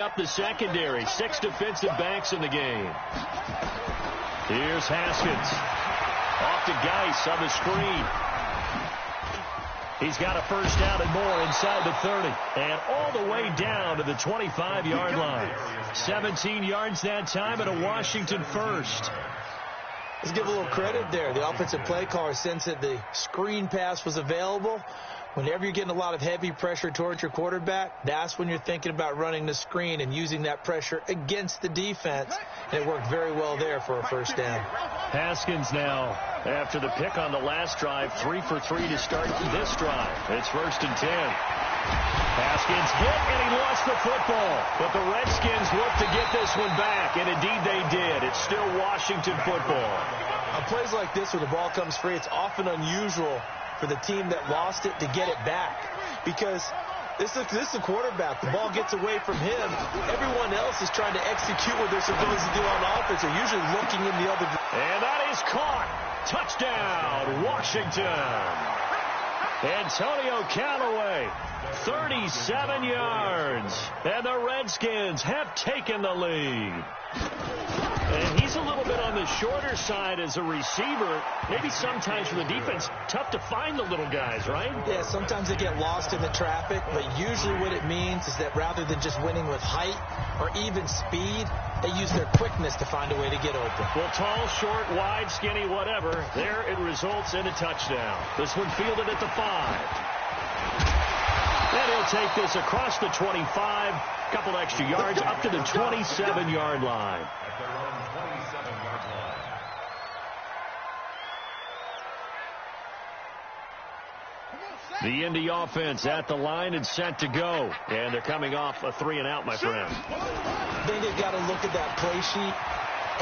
Up the secondary. 6 defensive backs in the game. Here's Haskins. Off to Geis on the screen. He's got a first down and more inside the 30. And all the way down to the 25-yard line. 17 yards that time and a Washington first. Let's give a little credit there. The offensive play caller sensed that the screen pass was available. Whenever you're getting a lot of heavy pressure towards your quarterback, that's when you're thinking about running the screen and using that pressure against the defense. And it worked very well there for a first down. Haskins now, after the pick on the last drive, 3 for 3 to start this drive. It's 1st and 10. Haskins hit, and he lost the football. But the Redskins look to get this one back, and indeed they did. It's still Washington football. On plays like this where the ball comes free, it's often unusual for the team that lost it to get it back, because this is the quarterback. The ball gets away from him. Everyone else is trying to execute what they're supposed to do on offense. They're usually looking in the other direction. And that is caught. Touchdown, Washington. Antonio Callaway, 37 yards. And the Redskins have taken the lead. And he's a little bit on the shorter side as a receiver. Maybe sometimes for the defense, tough to find the little guys, right? Yeah, sometimes they get lost in the traffic, but usually what it means is that rather than just winning with height or even speed, they use their quickness to find a way to get open. Well, tall, short, wide, skinny, whatever, there it results in a touchdown. This one fielded at the 5. And he'll take this across the 25, couple extra yards up to the 27-yard line. The Indy offense at the line and set to go. And they're coming off a 3-and-out, my friend. I think they've got to look at that play sheet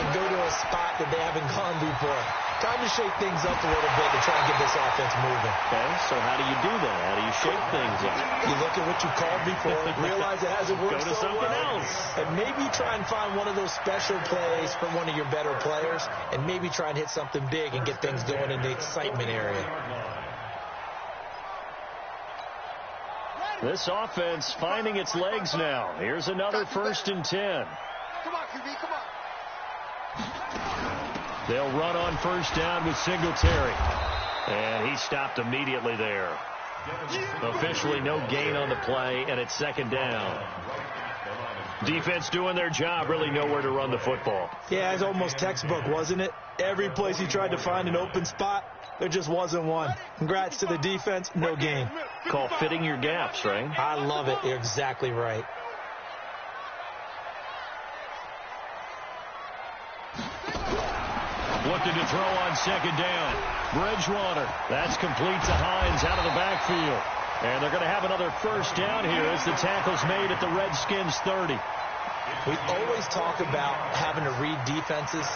and go to a spot that they haven't gone before. Time to shake things up a little bit to try and get this offense moving. Okay, so how do you do that? How do you shake things up? You look at what you called before, realize it hasn't worked so something well, else. And maybe try and find one of those special plays from one of your better players, and maybe try and hit something big and get things going in the excitement area. This offense finding its legs now. Here's another 1st and 10. Come on, QB, come on. They'll run on first down with Singletary. And he stopped immediately there. Officially no gain on the play, and it's 2nd down. Defense doing their job, really nowhere to run the football. Yeah, it's almost textbook, wasn't it? Every place he tried to find an open spot, there just wasn't one. Congrats to the defense, no gain. Call fitting your gaps, right? I love it. You're exactly right. Looking to throw on 2nd down. Bridgewater. That's complete to Hines out of the backfield. And they're going to have another first down here as the tackle's made at the Redskins 30. We always talk about having to read defenses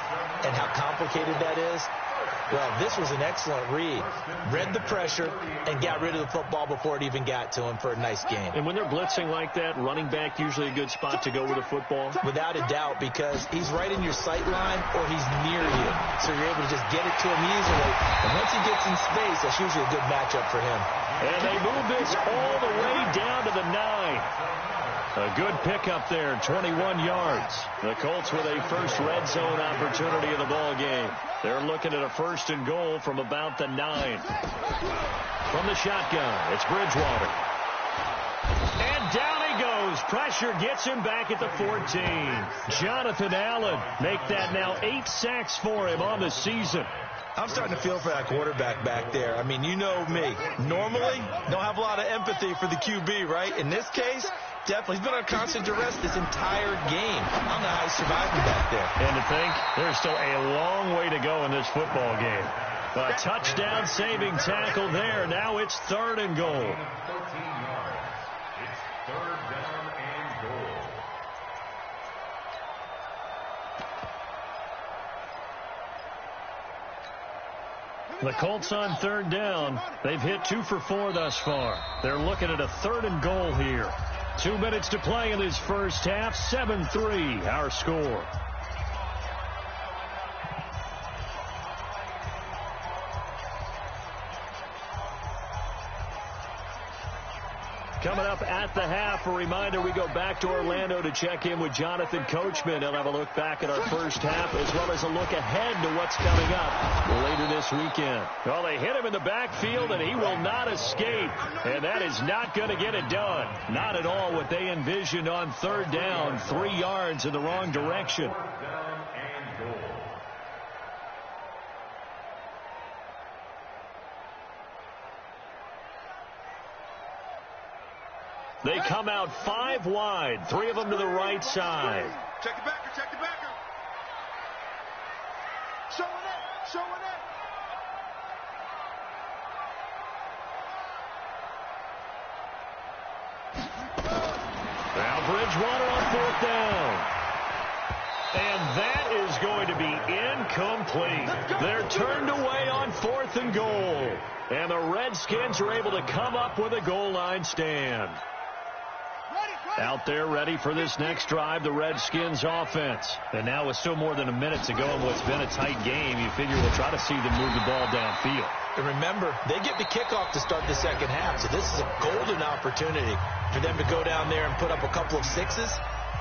and how complicated that is. Well, this was an excellent read. Read the pressure and got rid of the football before it even got to him for a nice game. And when they're blitzing like that, running back usually a good spot to go with the football? Without a doubt, because he's right in your sight line or he's near you. So you're able to just get it to him easily. And once he gets in space, that's usually a good matchup for him. And they move this all the way down to the 9. A good pickup there, 21 yards. The Colts with a first red zone opportunity in the ball game. They're looking at a 1st and goal from about the 9. From the shotgun, it's Bridgewater. And down he goes. Pressure gets him back at the 14. Jonathan Allen make that now 8 sacks for him on the season. I'm starting to feel for that quarterback back there. I mean, you know me. Normally, don't have a lot of empathy for the QB, right? In this case, definitely. He's been on constant duress this entire game. I don't know how he's surviving back there. And to think, there's still a long way to go in this football game. A touchdown-saving tackle there. Now it's 3rd and goal. The Colts on 3rd down. They've hit 2 for 4 thus far. They're looking at a 3rd and goal here. 2 minutes to play in this first half. 7-3 our score. Coming up at at the half. A reminder, we go back to Orlando to check in with Jonathan Coachman. He'll have a look back at our first half as well as a look ahead to what's coming up later this weekend. Well, they hit him in the backfield, and he will not escape. And that is not going to get it done. Not at all what they envisioned on third down. 3 yards in the wrong direction. They come out 5 wide, 3 of them to the right side. Check the backer, check the backer. Showing it, showing it. Now Bridgewater on 4th down. And that is going to be incomplete. They're turned away on 4th and goal. And the Redskins are able to come up with a goal line stand. Out there ready for this next drive, the Redskins offense. And now with still more than a minute to go in what's been a tight game, you figure we'll try to see them move the ball downfield. And remember, they get the kickoff to start the second half, so this is a golden opportunity for them to go down there and put up a couple of 6s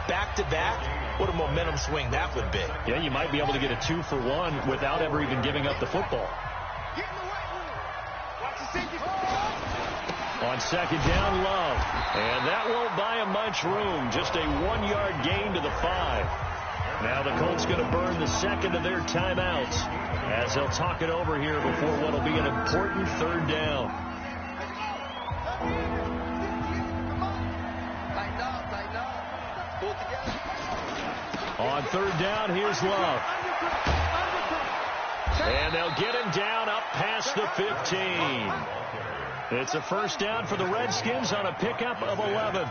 back-to-back. What a momentum swing that would be. Yeah, you might be able to get a 2-for-1 without ever even giving up the football. On second down, Love. And that won't buy him much room. Just a 1-yard gain to the 5. Now the Colts going to burn the second of their timeouts as they'll talk it over here before what will be an important third down. On third down, here's Love. And they'll get him down up past the 15. It's a first down for the Redskins on a pickup of 11.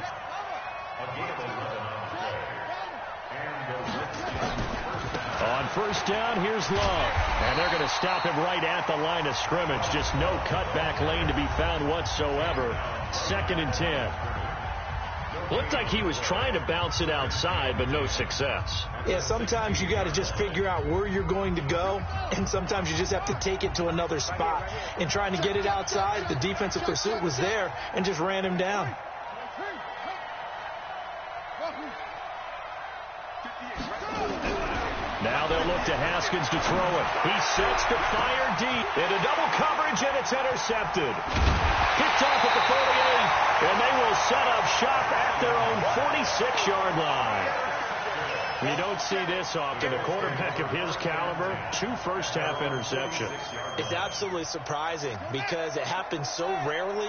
On first down, here's Love. And they're going to stop him right at the line of scrimmage. Just no cutback lane to be found whatsoever. 2nd and 10. Looked like he was trying to bounce it outside, but no success. Yeah, sometimes you got to just figure out where you're going to go, and sometimes you just have to take it to another spot. In trying to get it outside, the defensive pursuit was there and just ran him down. Now they'll look to Haskins to throw it. He sets to fire deep into double coverage, and it's intercepted. Picked off at the 48, and they will set up shop at their own 46-yard line. You don't see this often. A quarterback of his caliber, 2 first-half interceptions. It's absolutely surprising because it happens so rarely.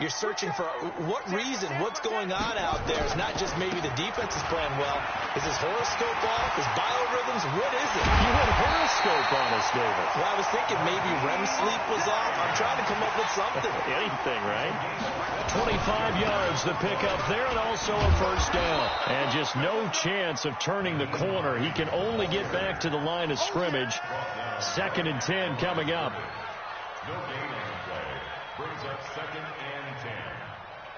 You're searching for what reason, what's going on out there. It's not just maybe the defense is playing well. Is his horoscope off? His biorhythms? What is it? You had a horoscope on us, David. Well, I was thinking maybe REM sleep was off. I'm trying to come up with something. Anything, right? 25 yards the pickup there, and also a first down. And just no chance of turning the corner. He can only get back to the line of scrimmage. 2nd and 10 coming up. No gain on the play. Brings up 2nd and 10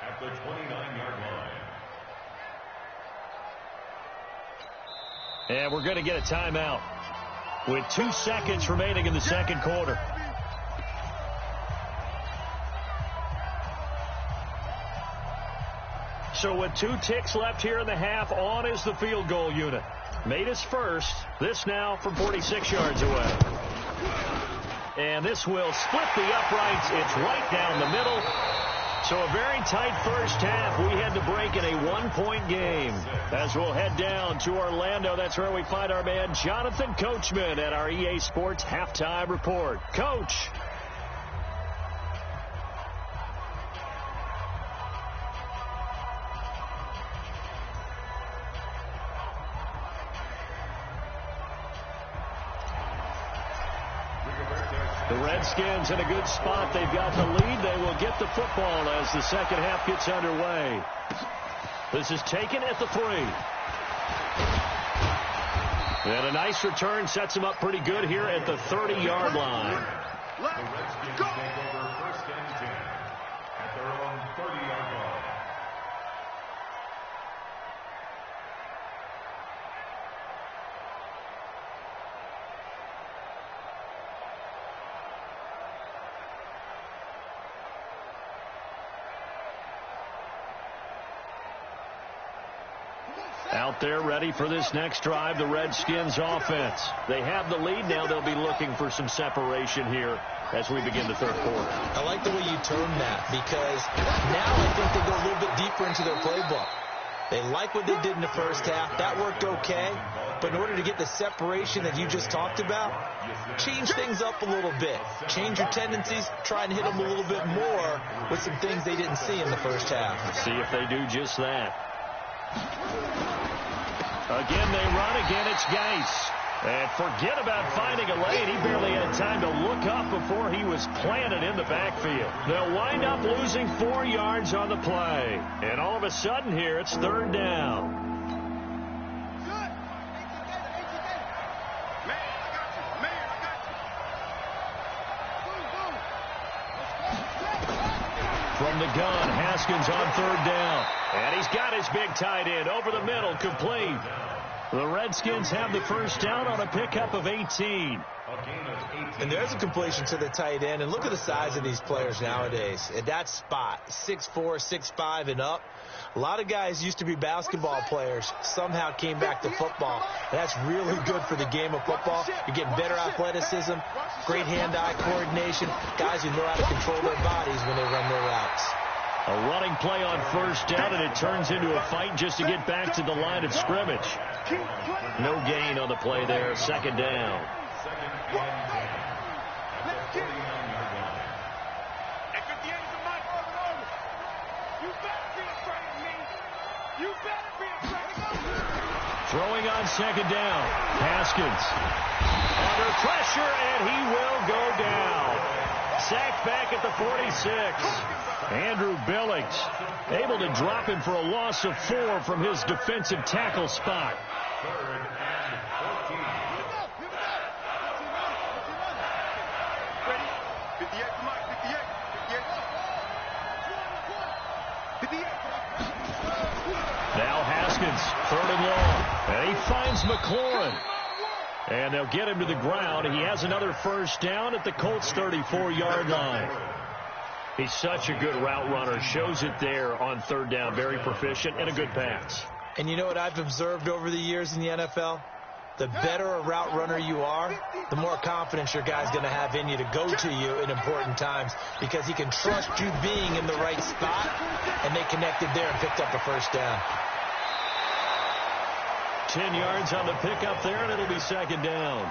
at the 29-yard line. And we're going to get a timeout with 2 seconds remaining in the second quarter. So with 2 ticks left here in the half, on is the field goal unit. Made his first. This now from 46 yards away. And this will split the uprights. It's right down the middle. So a very tight first half. We had to break in a 1-point game. As we'll head down to Orlando, that's where we find our man Jonathan Coachman at our EA Sports Halftime Report. Coach. The Redskins in a good spot. They've got the lead. They will get the football as the second half gets underway. This is taken at the 3. And a nice return sets them up pretty good here at the 30-yard line. The Redskins take over 1st and 10 at their own 30-yard line. Out there ready for this next drive, the Redskins offense. They have the lead now. They'll be looking for some separation here as we begin the third quarter. I like the way you term that, because now I think they go a little bit deeper into their playbook. They like what they did in the first half. That worked okay. But in order to get the separation that you just talked about, change things up a little bit. Change your tendencies. Try and hit them a little bit more with some things they didn't see in the first half. Let's see if they do just that. Again, they run. Again, it's Geis. And forget about finding a lane. He barely had time to look up before he was planted in the backfield. They'll wind up losing 4 yards on the play. And all of a sudden here, it's third down. From the gun, Haskins on third down. And he's got his big tight end over the middle, complete. The Redskins have the first down on a pickup of 18. And there's a completion to the tight end. And look at the size of these players nowadays. At that spot, 6'4", 6'5", and up. A lot of guys used to be basketball players, somehow came back to football. And that's really good for the game of football. You're getting better athleticism, great hand-eye coordination, guys who know how to control their bodies when they run their routes. A running play on first down, and it turns into a fight just to get back to the line of scrimmage. No gain on the play there, second down. Throwing on second down. Haskins under pressure, and he will go down. Sacked back at the 46. Andrew Billings able to drop him for a loss of 4 from his defensive tackle spot. Now Haskins, third and long. And he finds McLaurin. And they'll get him to the ground. He has another first down at the Colts' 34-yard line. He's such a good route runner. Shows it there on third down. Very proficient and a good pass. And you know what I've observed over the years in the NFL? The better a route runner you are, the more confidence your guy's going to have in you to go to you in important times, because he can trust you being in the right spot, and they connected there and picked up a first down. 10 yards on the pickup there, and it'll be second down.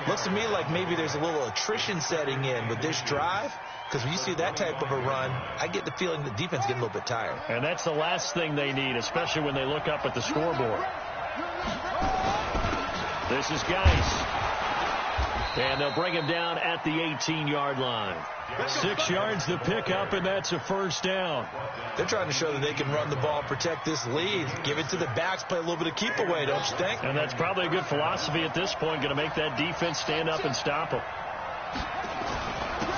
Looks to me like maybe there's a little attrition setting in with this drive, because when you see that type of a run, I get the feeling the defense getting a little bit tired. And that's the last thing they need, especially when they look up at the scoreboard. This is Geis. And they'll bring him down at the 18-yard line. 6 yards to pick up, and that's a first down. They're trying to show that they can run the ball, protect this lead, give it to the backs, play a little bit of keep away, don't you think? And that's probably a good philosophy at this point, going to make that defense stand up and stop them.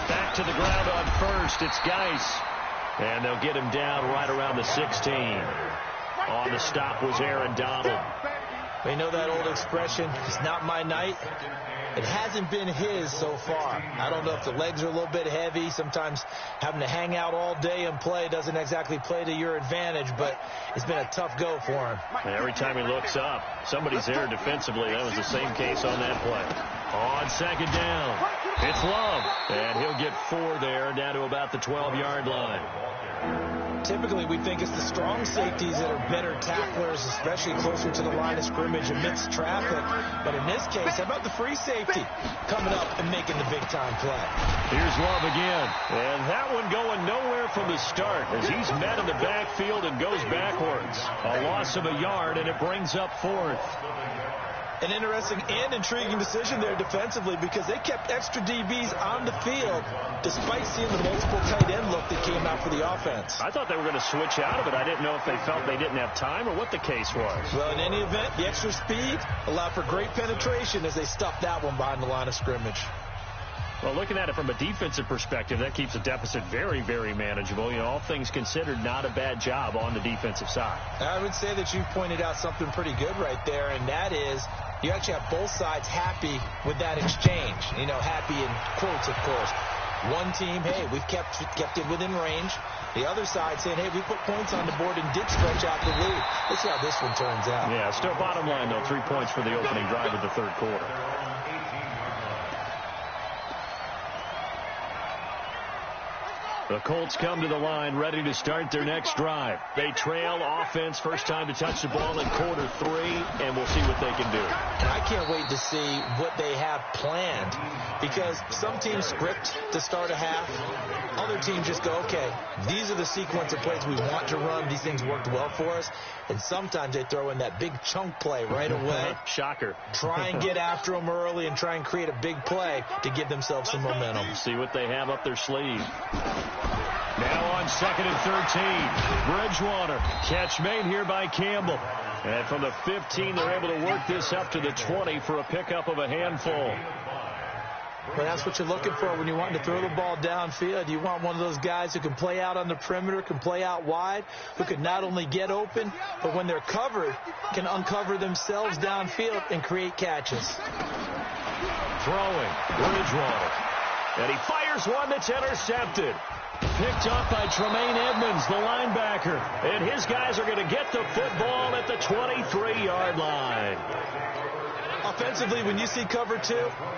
Back to the ground on first, it's Geis. And they'll get him down right around the 16. On the stop was Aaron Donald. We know that old expression, it's not my night. It hasn't been his so far. I don't know if the legs are a little bit heavy. Sometimes having to hang out all day and play doesn't exactly play to your advantage, but it's been a tough go for him. And every time he looks up, somebody's there defensively. That was the same case on that play. On second down, it's Love. And he'll get 4 there, down to about the 12-yard line. Typically, we think it's the strong safeties that are better tacklers, especially closer to the line of scrimmage amidst traffic. But in this case, how about the free safety coming up and making the big-time play? Here's Love again. And that one going nowhere from the start as he's met in the backfield and goes backwards. A loss of a yard, and it brings up 4th. An interesting and intriguing decision there defensively, because they kept extra DBs on the field despite seeing the multiple tight end look that came out for the offense. I thought they were going to switch out of it. I didn't know if they felt they didn't have time or what the case was. Well, in any event, the extra speed allowed for great penetration as they stuffed that one behind the line of scrimmage. Well, looking at it from a defensive perspective, that keeps the deficit very, very manageable. You know, all things considered, not a bad job on the defensive side. I would say that you pointed out something pretty good right there, and that is you actually have both sides happy with that exchange. You know, happy in quotes, of course. One team, hey, we've kept it within range. The other side saying, hey, we put points on the board and did stretch out the lead. Let's see how this one turns out. Yeah, still bottom line, though, 3 points for the opening drive of the third quarter. The Colts come to the line, ready to start their next drive. They trail offense, first time to touch the ball in quarter 3, and we'll see what they can do. And I can't wait to see what they have planned, because some teams script to start a half. Other teams just go, okay, these are the sequence of plays we want to run. These things worked well for us. And sometimes they throw in that big chunk play right away. Shocker. Try and get after them early and try and create a big play to give themselves some momentum. See what they have up their sleeve. Now on 2nd and 13. Bridgewater. Catch made here by Campbell. And from the 15, they're able to work this up to the 20 for a pickup of a handful. Well, that's what you're looking for when you want to throw the ball downfield. You want one of those guys who can play out on the perimeter, can play out wide, who can not only get open, but when they're covered, can uncover themselves downfield and create catches. Throwing, Bridgewater. And he fires one that's intercepted. Picked up by Tremaine Edmonds, the linebacker. And his guys are going to get the football at the 23-yard line. Offensively, when you see cover 2,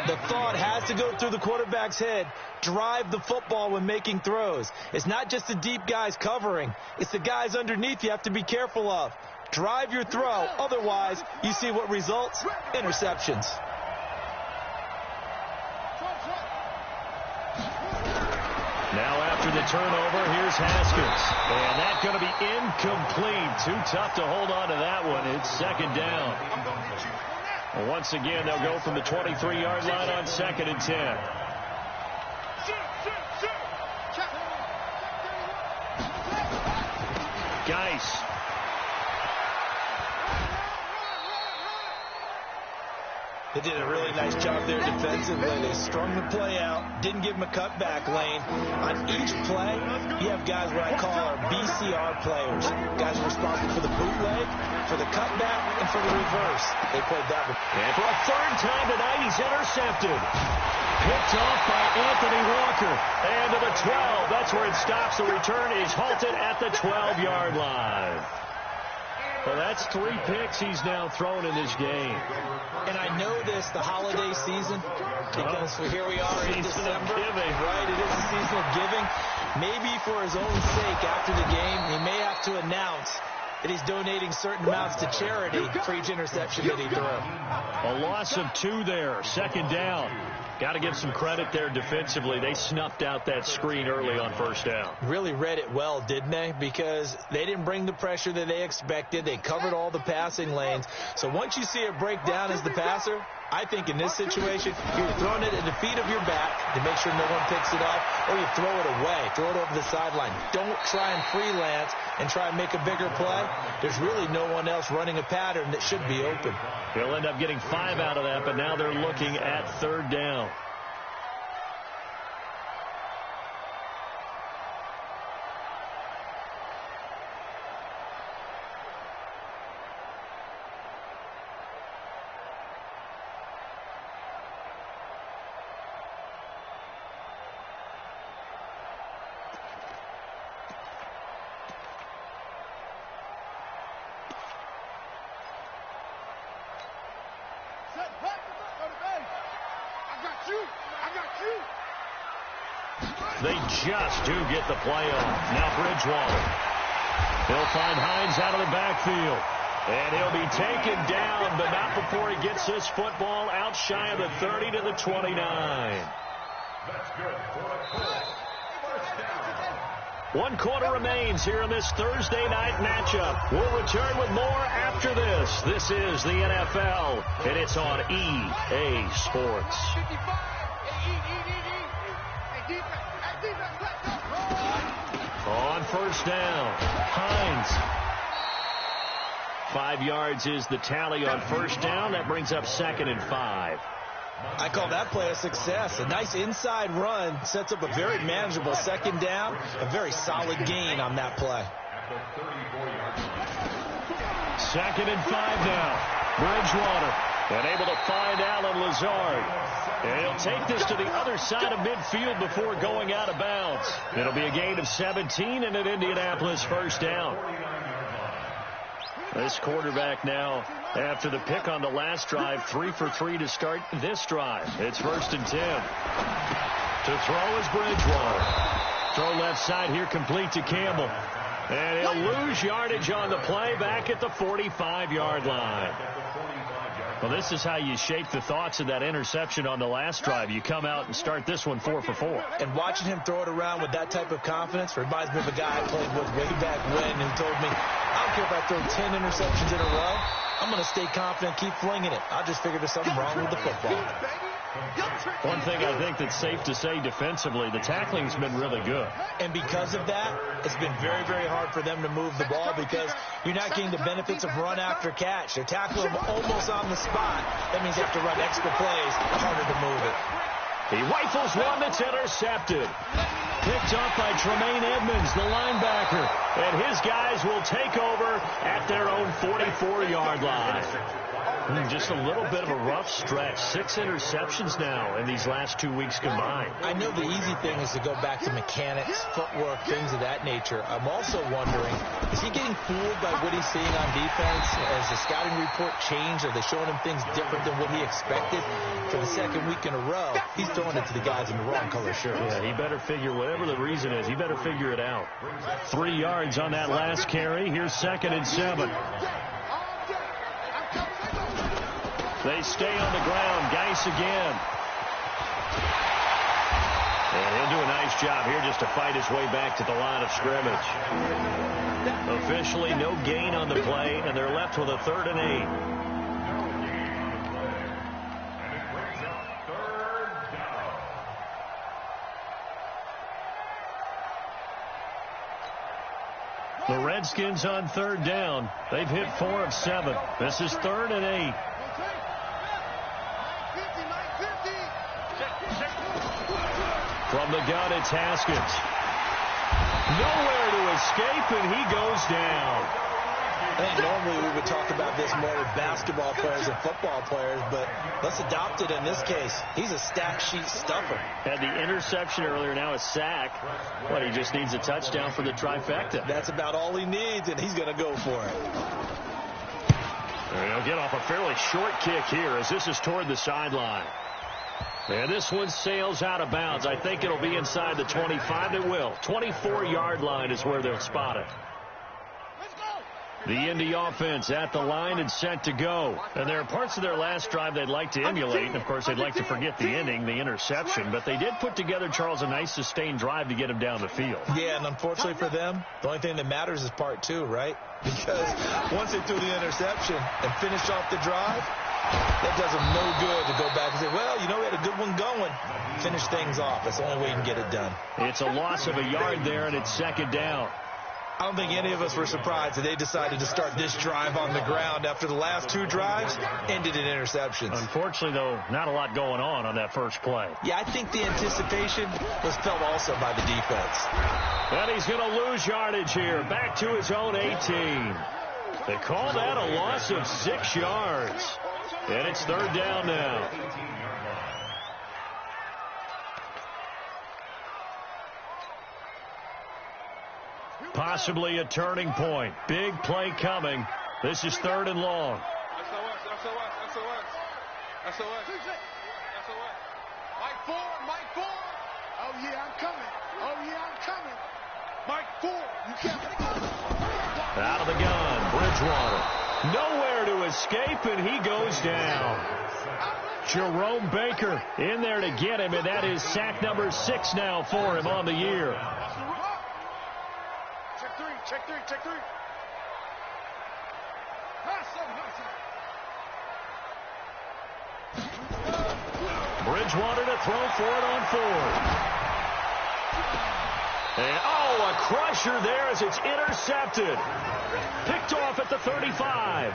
the thought has to go through the quarterback's head. Drive the football when making throws. It's not just the deep guys covering. It's the guys underneath you have to be careful of. Drive your throw. Otherwise, you see what results? Interceptions. Now after the turnover, here's Haskins. And that's going to be incomplete. Too tough to hold on to that one. It's 2nd down. Once again, they'll go from the 23-yard line on 2nd and 10. Geis. They did a really nice job there defensively. They strung the play out, didn't give him a cutback lane. On each play, you have guys what I call our BCR players. Guys are responsible for the bootleg, for the cutback, and for the reverse. They played that one. And for a 3rd time tonight, he's intercepted. Picked off by Anthony Walker. And to the 12. That's where it stops. The return is halted at the 12-yard line. Well, that's 3 picks he's now thrown in this game. And I know this, the holiday season, because here we are in December. Right, it is the season of giving. Maybe for his own sake, after the game, he may have to announce that he's donating certain amounts to charity for each interception that he threw. A loss of 2 there, 2nd down. Got to give some credit there defensively. They snuffed out that screen early on 1st down. Really read it well, didn't they? Because they didn't bring the pressure that they expected. They covered all the passing lanes. So once you see it break down as the passer, I think in this situation, you're throwing it at the feet of your back to make sure no one picks it up, or you throw it away, throw it over the sideline. Don't try and freelance and try and make a bigger play. There's really no one else running a pattern that should be open. They'll end up getting 5 out of that, but now they're looking at 3rd down. They just do get the play off. Now Bridgewater. He'll find Hines out of the backfield. And he'll be taken down, but not before he gets this football out shy of the 30 to the 29. That's good for a first down. 1 quarter remains here in this Thursday night matchup. We'll return with more after this. This is the NFL, and it's on EA Sports. On 1st down, Hines. 5 yards is the tally on 1st down. That brings up 2nd and 5. I call that play a success. A nice inside run sets up a very manageable 2nd down. A very solid gain on that play. 2nd and 5 now. Bridgewater And able to find Alan Lazard. And he'll take this to the other side of midfield before going out of bounds. It'll be a gain of 17 and an Indianapolis first down. This quarterback now, after the pick on the last drive, 3 for 3 to start this drive. It's 1st and 10. To throw is Bridgewater. Throw left side here, complete to Campbell. And he'll lose yardage on the play back at the 45-yard line. Well, this is how you shape the thoughts of that interception on the last drive. You come out and start this one 4 for 4. And watching him throw it around with that type of confidence reminds me of a guy I played with way back when who told me, I don't care if I throw 10 interceptions in a row. I'm going to stay confident, keep flinging it. I just figured there's something wrong with the football. One thing I think that's safe to say defensively, the tackling's been really good. And because of that, it's been very, very hard for them to move the ball because you're not getting the benefits of run after catch. They're tackling them almost on the spot. That means you have to run extra plays, harder to move it. He rifles one that's intercepted. Picked up by Tremaine Edmonds, the linebacker. And his guys will take over at their own 44-yard line. Just a little bit of a rough stretch. 6 interceptions now in these last 2 weeks combined. I know the easy thing is to go back to mechanics, footwork, things of that nature. I'm also wondering, is he getting fooled by what he's seeing on defense? Has the scouting report changed? Are they showing him things different than what he expected? For the second week in a row, he's throwing it to the guys in the wrong color shirts. Yeah, he better figure, whatever the reason is, he better figure it out. 3 yards on that last carry. Here's 2nd and 7. They stay on the ground. Geis again. And he'll do a nice job here just to fight his way back to the line of scrimmage. Officially no gain on the play, and they're left with a 3rd and 8. The Redskins on 3rd down. They've hit 4 of 7. This is 3rd and 8. From the gun, it's Haskins. Nowhere to escape, and he goes down. I think normally we would talk about this more with basketball players and football players, but let's adopt it in this case. He's a stack sheet stuffer. Had the interception earlier, now a sack. But he just needs a touchdown for the trifecta. That's about all he needs, and he's going to go for it. And he'll get off a fairly short kick here as this is toward the sideline. And this one sails out of bounds. I think it'll be inside the 25. It will. 24-yard line is where they'll spot it. The Indy offense at the line and set to go. And there are parts of their last drive they'd like to emulate. And, of course, they'd like to forget the ending, the interception. But they did put together, Charles, a nice sustained drive to get him down the field. Yeah, and unfortunately for them, the only thing that matters is part 2, right? Because once they threw the interception and finished off the drive, that does them no good to go back and say, well, you know, we had a good one going. Finish things off. That's the only way you can get it done. It's a loss of a yard there, and it's 2nd down. I don't think any of us were surprised that they decided to start this drive on the ground after the last 2 drives ended in interceptions. Unfortunately, though, not a lot going on that first play. Yeah, I think the anticipation was felt also by the defense. And he's going to lose yardage here, back to his own 18. They call that a loss of 6 yards. And it's 3rd down now. Possibly a turning point. Big play coming. This is 3rd and long. SOS. Mike 4. Oh, yeah, I'm coming. Mike 4, you can't. Out of the gun, Bridgewater. Nowhere to escape, and he goes down. Jerome Baker in there to get him, and that is sack number 6 now for him on the year. Check three. Bridgewater to throw for it on 4th. And, a crusher there as it's intercepted. Picked off at the 35.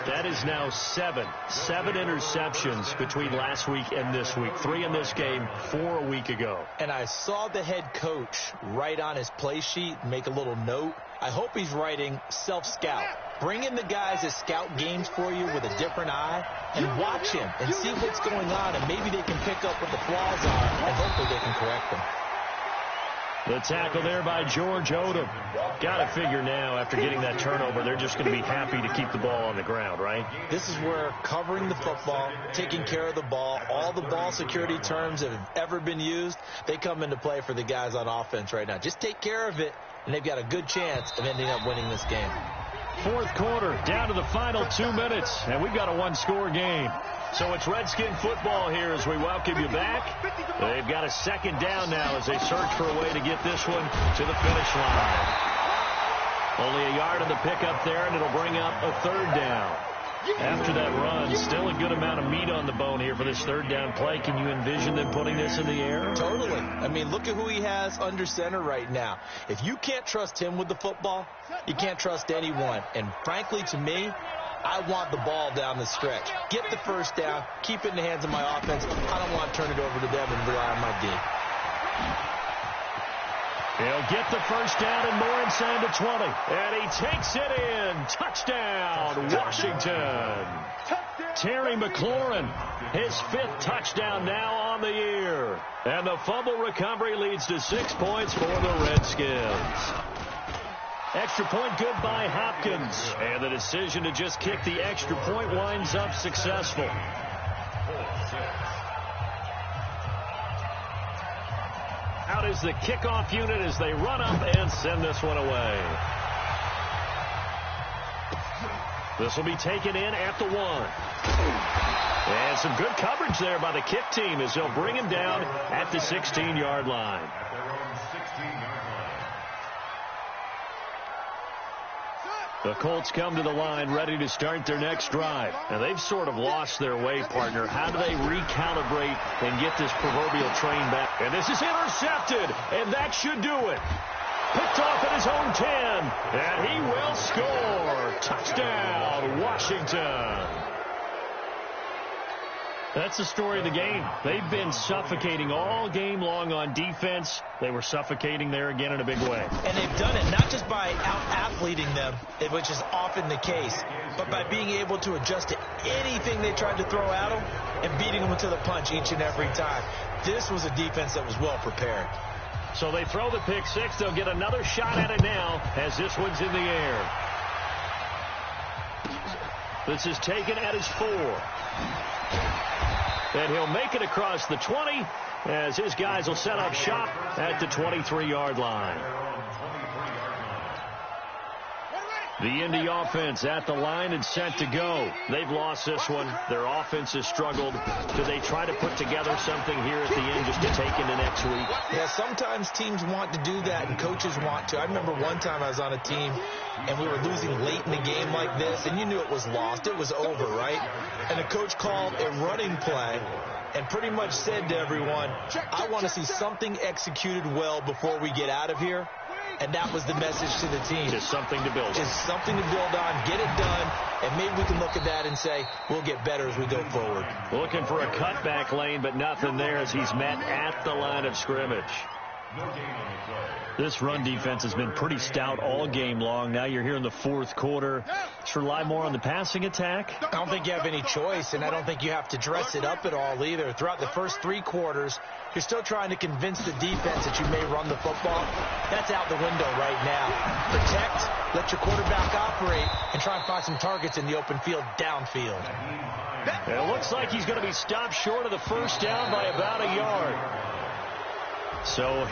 That is now 7 interceptions between last week and this week. 3 in this game, 4 a week ago. And I saw the head coach write on his play sheet, make a little note. I hope he's writing self-scout. Bring in the guys that scout games for you with a different eye and watch him and see what's going on, and maybe they can pick up what the flaws are, and hopefully they can correct them. The tackle there by George Odom. Got to figure now, after getting that turnover, they're just going to be happy to keep the ball on the ground, right? This is where covering the football, taking care of the ball, all the ball security terms that have ever been used, they come into play for the guys on offense right now. Just take care of it, and they've got a good chance of ending up winning this game. Fourth quarter, down to the final 2 minutes, and we've got a one-score game. So it's Redskin football here as we welcome you back. They've got a second down now as they search for a way to get this one to the finish line. Only a yard on the pickup there, and it'll bring up a third down. After that run, still a good amount of meat on the bone here for this third down play. Can you envision them putting this in the air? Totally. I mean, look at who he has under center right now. If you can't trust him with the football, you can't trust anyone. And frankly, to me, I want the ball down the stretch. Get the first down, keep it in the hands of my offense. I don't want to turn it over to them and rely on my D. He'll get the first down and more inside the 20. And he takes it in. Touchdown, Washington. Terry McLaurin, his 5th touchdown now on the year. And the fumble recovery leads to 6 points for the Redskins. Extra point good by Hopkins. And the decision to just kick the extra point winds up successful. Out is the kickoff unit as they run up and send this one away. This will be taken in at the 1. And some good coverage there by the kick team as they'll bring him down at the 16-yard line. The Colts come to the line ready to start their next drive. And they've sort of lost their way, partner. How do they recalibrate and get this proverbial train back? And this is intercepted, and that should do it. Picked off at his own 10, and he will score. Touchdown, Washington. That's the story of the game. They've been suffocating all game long on defense. They were suffocating there again in a big way. And they've done it not just by out-athleting them, which is often the case, but by being able to adjust to anything they tried to throw at them and beating them to the punch each and every time. This was a defense that was well prepared. So they throw the pick six. They'll get another shot at it now as this one's in the air. This is taken at his 4. And he'll make it across the 20 as his guys will set up shop at the 23-yard line. The Indy offense at the line and set to go. They've lost this one. Their offense has struggled. Do they try to put together something here at the end just to take into next week? Yeah, sometimes teams want to do that and coaches want to. I remember one time I was on a team and we were losing late in the game like this, and you knew it was lost. It was over, right? And the coach called a running play and pretty much said to everyone, I want to see something executed well before we get out of here. And that was the message to the team. Just something to build on. Just something to build on, get it done, and maybe we can look at that and say, we'll get better as we go forward. Looking for a cutback lane, but nothing there as he's met at the line of scrimmage. This run defense has been pretty stout all game long. Now you're here in the fourth quarter. Just rely more on the passing attack. I don't think you have any choice, and I don't think you have to dress it up at all either. Throughout the first 3 quarters, you're still trying to convince the defense that you may run the football. That's out the window right now. Protect, let your quarterback operate, and try and find some targets in the open field downfield. It looks like he's going to be stopped short of the first down by about a yard. So